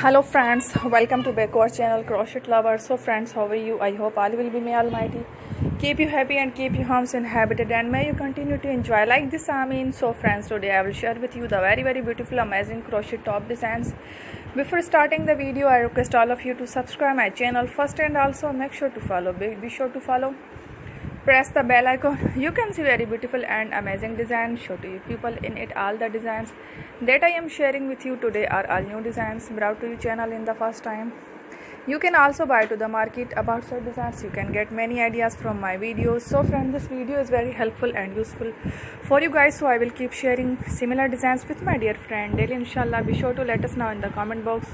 Hello friends, welcome to back our channel Crochet Lovers. So friends, how are you? I hope all will be may almighty keep you happy and keep your homes inhabited, and may you continue to enjoy like this. So friends, today I will share with you the very beautiful amazing crochet top designs. Before starting the video, I request all of you to subscribe my channel first, and also make sure to follow. Be sure to follow. Press the bell icon. You can see very beautiful and amazing designs. Show to you people in it. All the designs that I am sharing with you today are all new designs brought to your channel in the first time. You can also buy to the market about such designs. You can get many ideas from my videos. So friends, this video is very helpful and useful for you guys, so I will keep sharing similar designs with my dear friend daily, inshallah. Be sure to let us know in the comment box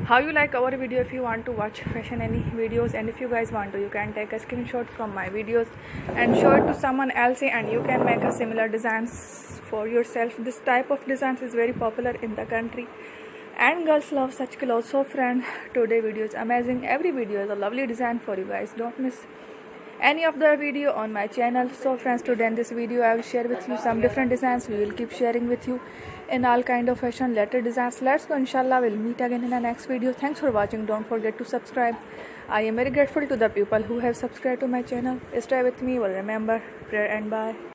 how you like our video. If you want to watch fashion any videos, and if you guys want to, you can take a screenshot from my videos and show it to someone else, and you can make a similar designs for yourself. This type of designs is very popular in the country and girls love such clothes. So friend, today video is amazing. Every video is a lovely design for you guys. Don't miss any of the video on my channel. So friends, today in this video I will share with you some different designs. We will keep sharing with you in all kind of fashion letter designs. Let's go, inshallah. We'll meet again in the next video. Thanks for watching. Don't forget to subscribe. I am very grateful to the people who have subscribed to my channel. Stay with me. Well, remember, prayer and bye.